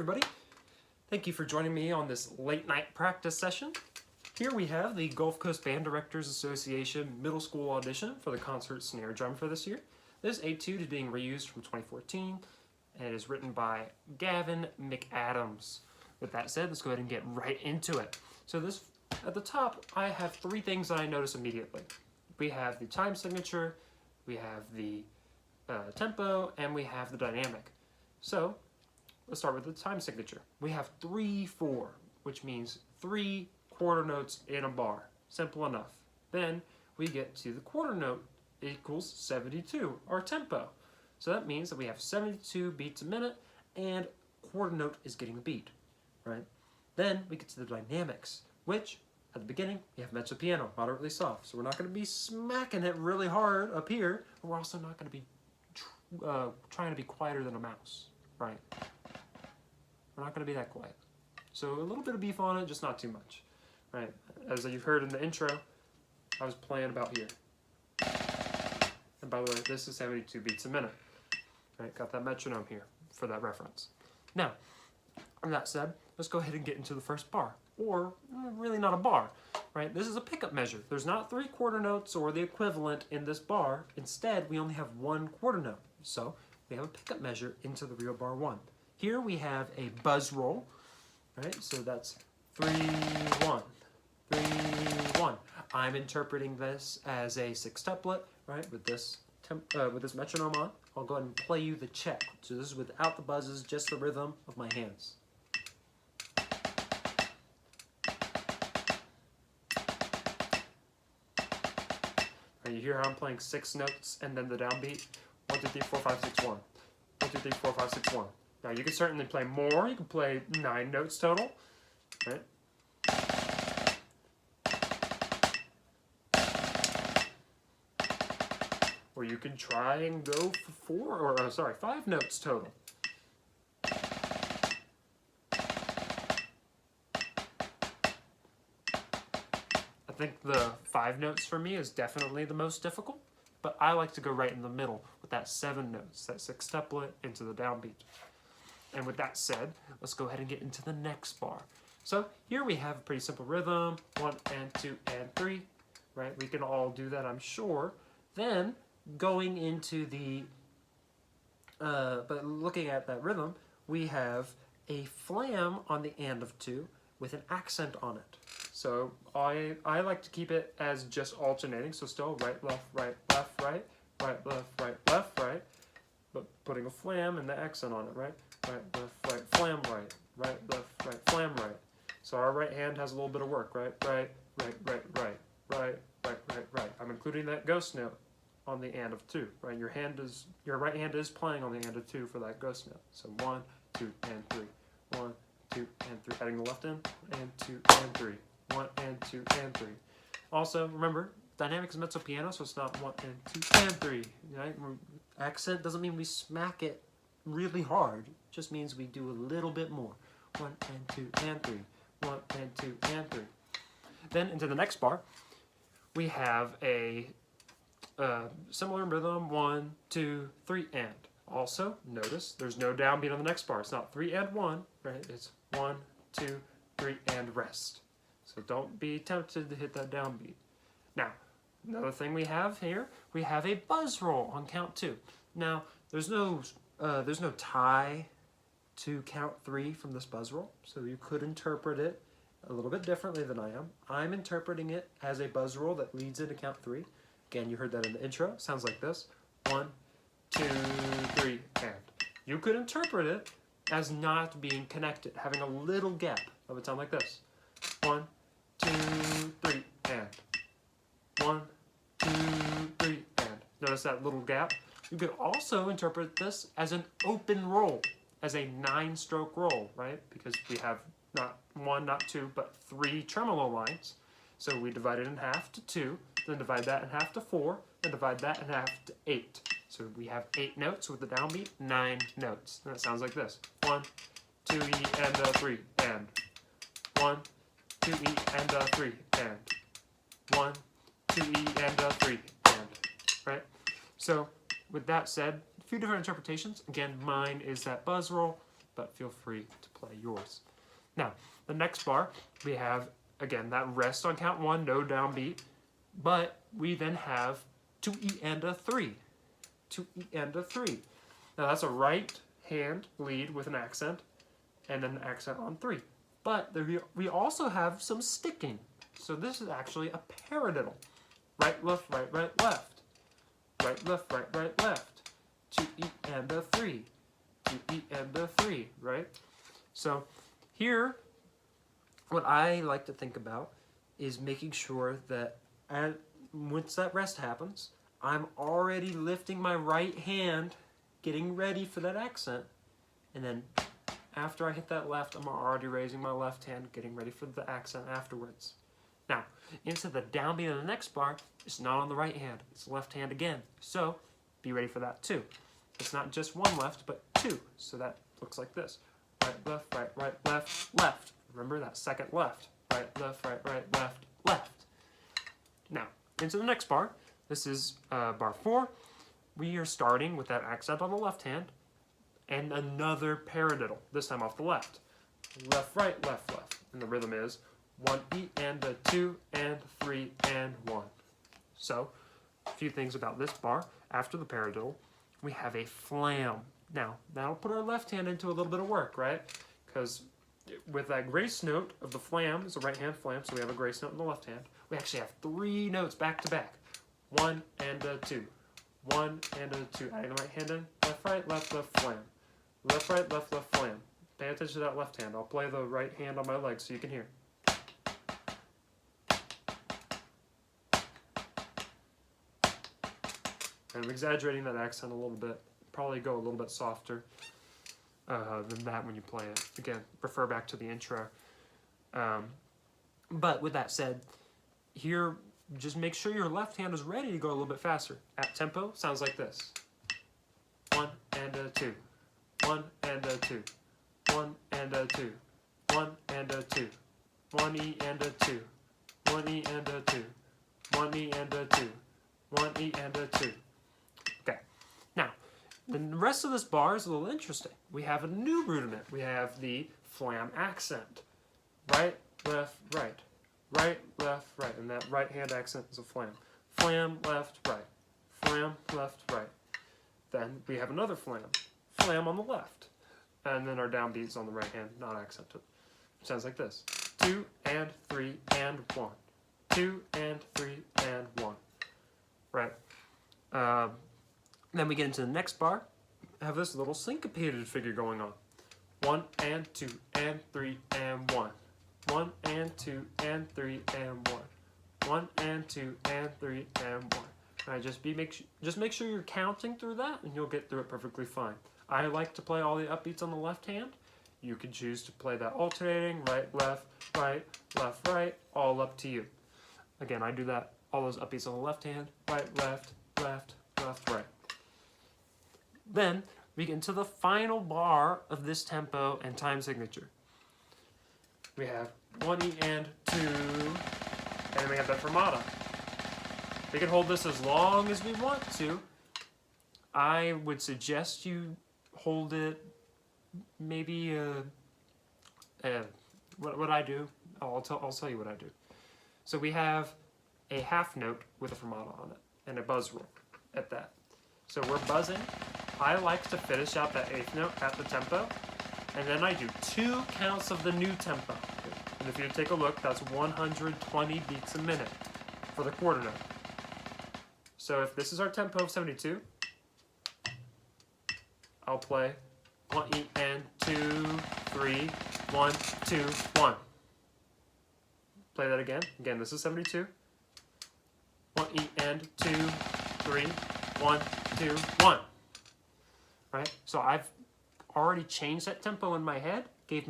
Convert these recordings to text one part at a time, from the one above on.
everybody. Thank you for joining me on this late night practice session. Here we have the Gulf Coast Band Directors Association Middle School Audition for the concert snare drum for this year. This etude is being reused from 2014 and it is written by Gavin McAdams. With that said, let's go ahead and get right into it. So this, at the top, I have three things that I notice immediately. We have the time signature, we have the tempo, and we have the dynamic. So let's start with the time signature. We have 3/4, which means 3 quarter notes in a bar. Simple enough. Then we get to the quarter note equals 72, our tempo. So that means that we have 72 beats a minute and quarter note is getting a beat, right? Then we get to the dynamics, which at the beginning we have mezzo piano, moderately soft. So we're not going to be smacking it really hard up here, but we're also not going to be trying to be quieter than a mouse, right? We're not going to be that quiet. So a little bit of beef on it, just not too much, right? As you've heard in the intro, I was playing about here. And by the way, this is 72 beats a minute, right? Got that metronome here for that reference. Now, with that said, let's go ahead and get into the first bar, or really not a bar, right? This is a pickup measure. There's not 3 quarter notes or the equivalent in this bar. Instead, we only have 1 quarter note. So we have a pickup measure into the real bar 1. Here we have a buzz roll, right? So that's 3/1, 3/1. I'm interpreting this as a sextuplet, right? With this metronome on. I'll go ahead and play you the check. So this is without the buzzes, just the rhythm of my hands. Right, you hear how I'm playing 6 notes and then the downbeat. 1, 2, 3, 4, 5, 6, 1. 1, 2, 3, 4, 5, 6, 1. Now you can certainly play more. You can play 9 notes total, right? Or you can try and go for 5 notes total. I think the 5 notes for me is definitely the most difficult, but I like to go right in the middle with that 7 notes, that sextuplet into the downbeat. And with that said, let's go ahead and get into the next bar. So here we have a pretty simple rhythm, 1 and 2 and 3, right? We can all do that, I'm sure. Then going into the, but looking at that rhythm, we have a flam on the and of 2 with an accent on it. So I like to keep it as just alternating, so still right, left, right, left, right, right, left, right, left, right, but putting a flam and the accent on it, right? Right, left, right, flam, right, right, left, right, flam, right. So our right hand has a little bit of work, right, right, right, right, right, right, right, right, right. I'm including that ghost note on the and of 2, right? Your right hand is playing on the and of 2 for that ghost note. So 1, 2, and 3, 1, 2, and 3. Adding the left in, and 2, and 3, 1, and 2, and 3. Also, remember, dynamic is mezzo piano, so it's not 1 and 2 and 3. Right? Accent doesn't mean we smack it really hard. It just means we do a little bit more. 1 and 2 and 3, 1 and 2 and 3. Then into the next bar, we have a similar rhythm, 1, 2, 3, and. Also, notice there's no downbeat on the next bar. It's not 3 and 1, right? It's 1, 2, 3, and rest. So don't be tempted to hit that downbeat. Now, another thing we have here, we have a buzz roll on count 2. Now, there's no tie to count 3 from this buzz roll, so you could interpret it a little bit differently than I am. I'm interpreting it as a buzz roll that leads into count 3. Again, you heard that in the intro. Sounds like this. 1, 2, 3, and. You could interpret it as not being connected, having a little gap. That would sound like this. 1, 2, 3, and. 1, 2, 3, and. Notice that little gap? You could also interpret this as an open roll, as a 9-stroke roll, right? Because we have not 1, not 2, but 3 tremolo lines. So we divide it in half to 2, then divide that in half to 4, then divide that in half to 8. So we have 8 notes with the downbeat, 9 notes. And that sounds like this. 1, 2, E, and 3, and. 1, 2, E, and 3, and. 1, 2, E, and 3, and. Right? So with that said, a few different interpretations. Again, mine is that buzz roll, but feel free to play play yours. Now, the next bar, we have, again, that rest on count 1, no downbeat, but we then have 2E and a 3. 2E and a 3. Now that's a right hand lead with an accent, and then an accent on 3. But we also have some sticking. So this is actually a paradiddle. Right, left, right, right, left. Right, left, right, right, left. 2E and a 3. 2E and a 3, right? So here, what I like to think about is making sure that once that rest happens, I'm already lifting my right hand, getting ready for that accent, and then after I hit that left, I'm already raising my left hand, getting ready for the accent afterwards. Now, into the downbeat of the next bar, it's not on the right hand, it's left hand again. So, be ready for that too. It's not just one left, but 2. So that looks like this. Right, left, right, right, left, left. Remember that second left. Right, left, right, right, left, left. Now, into the next bar. This is bar 4. We are starting with that accent on the left hand and another paradiddle, this time off the left. Left, right, left, left. And the rhythm is 1E and a 2 and 3 and 1. So, a few things about this bar. After the paradiddle, we have a flam. Now, that'll put our left hand into a little bit of work, right? Because with that grace note of the flam, it's a right hand flam, so we have a grace note in the left hand. We actually have 3 notes back to back. 1 and a 2. 1 and a 2. Adding the right hand in. Left, right, left, left, flam. Left, right, left, left, flam. Pay attention to that left hand. I'll play the right hand on my leg so you can hear. And I'm exaggerating that accent a little bit. Probably go a little bit softer than that when you play it. Again, refer back to the intro. But with that said, here, just make sure your left hand is ready to go a little bit faster. At tempo, sounds like this. 1 and a 2. 1 and a 2. 1 and a 2. 1 and a 2. 1E and a 2. 1E and a 2. 1E and a 2. 1E and a 2. Okay. Now, the rest of this bar is a little interesting. We have a new rudiment. We have the flam accent. Right, left, right. Right, left, right. And that right hand accent is a flam. Flam, left, right. Flam, left, right. Then we have another flam. Flam on the left. And then our downbeats on the right hand, not accented. Sounds like this. 2 and 3 and 1. 2 and 3 and 1. Right. Then we get into the next bar. Have this little syncopated figure going on. 1 and 2 and 3 and 1. 1 and 2 and 3 and 1. 1 and 2 and 3 and 1. Alright, just make sure you're counting through that and you'll get through it perfectly fine. I like to play all the upbeats on the left hand. You can choose to play that alternating, right, left, right, all up to you. Again, I do that, all those upbeats on the left hand, right, left, left, left, right. Then, we get into the final bar of this tempo and time signature. We have 1E and 2, and then we have that fermata. We can hold this as long as we want to. I would suggest you hold it maybe, what I do, I'll tell you what I do. So we have a half note with a fermata on it, and a buzz roll at that. So we're buzzing. I like to finish out that 8th note at the tempo, and then I do 2 counts of the new tempo. And if you take a look, that's 120 beats a minute for the quarter note. So if this is our tempo of 72, I'll play 1E and 2, 3, 1, 2, 1. Play that again. Again, this is 72. 1E and 2, 3, 1, 2, 1. Right? So I've already changed that tempo in my head. Gave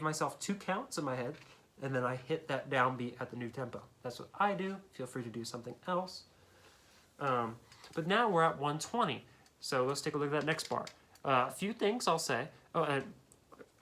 myself 2 counts in my head, and then I hit that downbeat at the new tempo. That's what I do. Feel free to do something else. But now we're at 120. So let's take a look at that next bar. A few things I'll say. Oh, and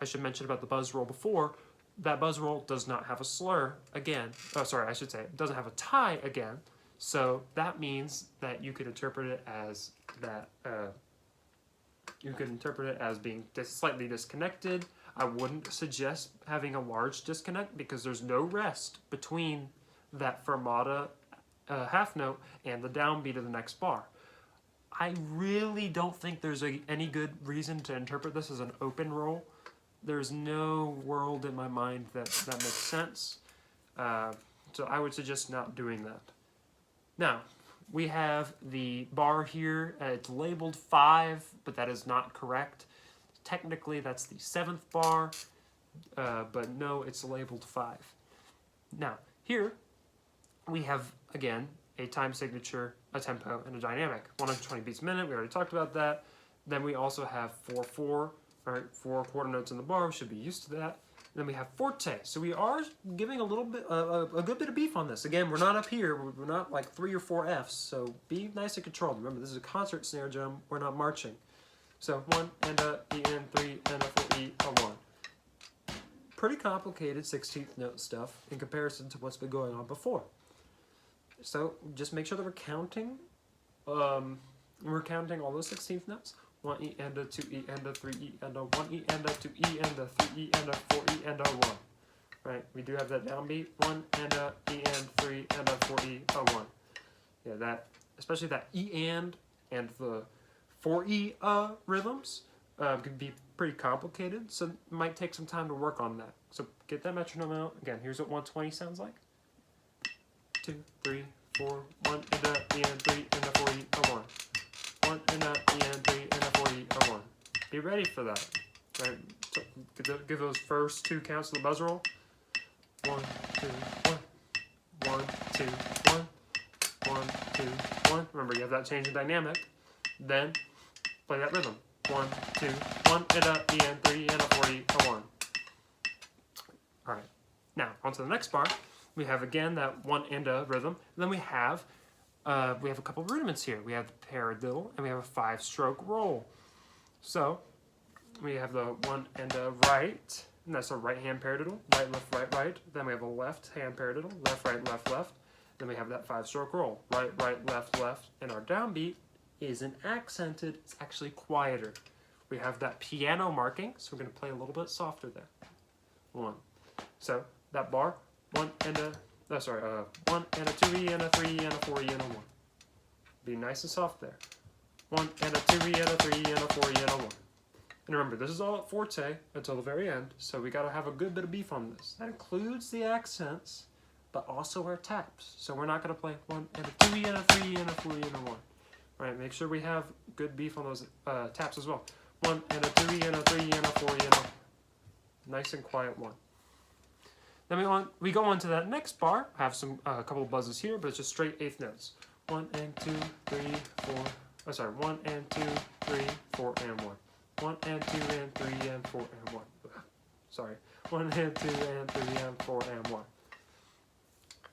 I should mention about the buzz roll before. That buzz roll does not have a slur again. Oh, sorry, I should say it doesn't have a tie again. So that means that you could interpret it as that. You could interpret it as being slightly disconnected. I wouldn't suggest having a large disconnect because there's no rest between that fermata half note and the downbeat of the next bar. I really don't think there's any good reason to interpret this as an open roll. There's no world in my mind that makes sense. So I would suggest not doing that. Now, we have the bar here. It's labeled 5, but that is not correct. Technically, that's the 7th bar, but no, it's labeled 5. Now, here we have, again, a time signature, a tempo, and a dynamic. 120 beats a minute, we already talked about that. Then we also have 4/4, right? 4 quarter notes in the bar, we should be used to that. Then we have forte. So we are giving a little bit, a good bit of beef on this. Again, we're not up here. We're not like 3 or 4 Fs. So be nice and controlled. Remember, this is a concert snare drum. We're not marching. So 1 and a E and 3 and a 4 E a 1. Pretty complicated 16th note stuff in comparison to what's been going on before. So just make sure that we're counting. We're counting all those 16th notes. 1 E and a 2 E and a 3 E and a 1 E and a 2 E and a 3 E and a 4 E and a 1. Right? We do have that downbeat. 1 and a E and 3 and a 4 E a 1. Yeah, that, especially that E and the 4 E rhythms can be pretty complicated, so it might take some time to work on that. So get that metronome out. Again, here's what 120 sounds like. 2, 3, 4, 1 and a E and 3 and a 4 E a 1. 1 and a E and 3 and a 4 E a 1. Be ready for that. Right? So give those first 2 counts to the buzz roll. 1, 2, 1. 1, 2, 1. 1, 2, 1. Remember, you have that change in dynamic. Then play that rhythm. 1, 2, 1 and a E and 3 and a 4 E a 1. All right. Now on to the next bar. We have again that 1 and a rhythm. And then we have a couple rudiments here. We have the paradiddle and we have a 5-stroke roll. So we have the 1 and a right, and that's a right hand paradiddle. Right, left, right, right. Then we have a left hand paradiddle. Left, right, left, left. Then we have that 5-stroke roll. Right, right, left, left. And our downbeat isn't accented. It's actually quieter. We have that piano marking, so we're going to play a little bit softer there. 1. So that bar. 1 and a, 1 and a 2 E and a 3 E and a 4 E and a 1. Be nice and soft there. 1 and a 2 E and a 3 E and a 4 E and a 1. And remember, this is all at forte until the very end, so we got to have a good bit of beef on this. That includes the accents, but also our taps. So we're not going to play 1 and a 2 E and a 3 E and a 4 E and a 1. Right? Make sure we have good beef on those taps as well. 1 and a 2 E and a 3 E and a 4 E and a 1. Nice and quiet 1. Then we go on to that next bar. I have a couple of buzzes here, but it's just straight 8th notes. 1 and 2, 3, 4. 1 and 2, 3, 4 and 1. 1 and 2 and 3 and 4 and 1. Sorry. 1 and 2 and 3 and 4 and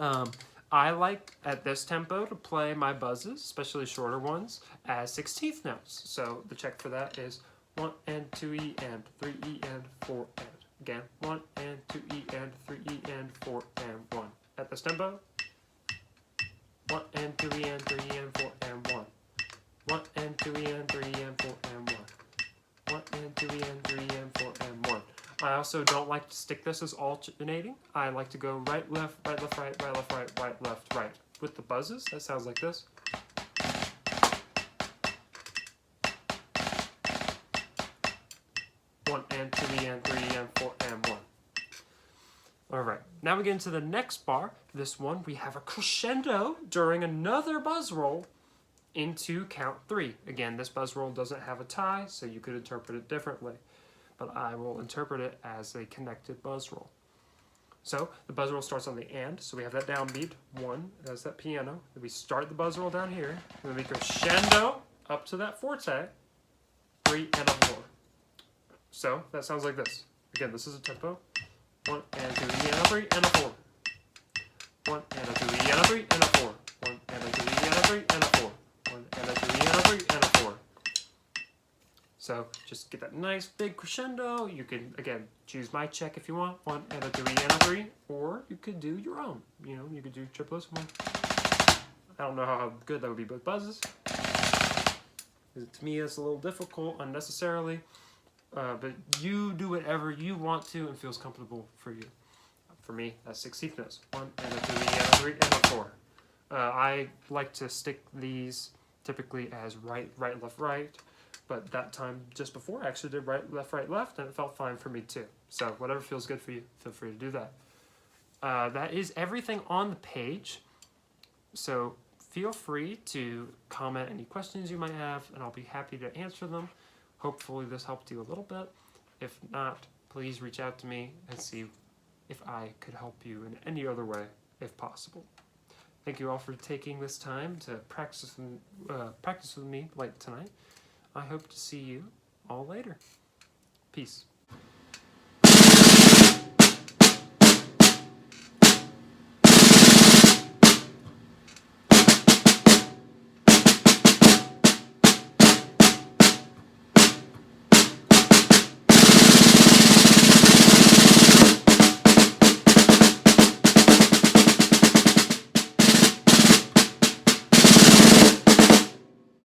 1. I like at this tempo to play my buzzes, especially shorter ones, as 16th notes. So the check for that is 1 and 2 E and 3 E and 4 and. Again, 1 and 2 E and 3 E and 4 and 1. At this tempo, 1 and 2 E and 3 E and 4 and 1. 1 and 2 E and 3 E and 4 and 1. 1 and 2 E and 3 E and 4 and 1. I also don't like to stick this as alternating. I like to go right, left, right, left, right, right, left, right, right, left, right. With the buzzes, that sounds like this. And 2 E and 3 E and 4 and 1. Alright, now we get into the next bar. This one, we have a crescendo during another buzz roll into count 3. Again, this buzz roll doesn't have a tie, so you could interpret it differently. But I will interpret it as a connected buzz roll. So the buzz roll starts on the and, so we have that downbeat. 1, that's that piano. Then we start the buzz roll down here. Then we crescendo up to that forte. 3 and a 4. So that sounds like this. Again, this is a tempo. 1 and 2 E and a 3 and a 4. 1 and a 2 E and a 3 and a 4. 1 and a 2 E and a 3 and a 4. 1 and a 2 E and a 3 and a 4. So just get that nice big crescendo. You can, again, choose my check if you want. 1 and a 2 E and a 3. Or you could do your own. You know, you could do triplets. 1. I don't know how good that would be with buzzes. To me, it's a little difficult unnecessarily. but you do whatever you want to and feels comfortable for you. For me, that's 16th notes. 1 and a 3 and a 3 and a 4. I like to stick these typically as right, right, left, right. But that time just before, I actually did right, left, and it felt fine for me too. So whatever feels good for you, feel free to do that. That is everything on the page. So feel free to comment any questions you might have, and I'll be happy to answer them. Hopefully this helped you a little bit. If not, please reach out to me and see if I could help you in any other way, if possible. Thank you all for taking this time to practice with me late tonight. I hope to see you all later. Peace.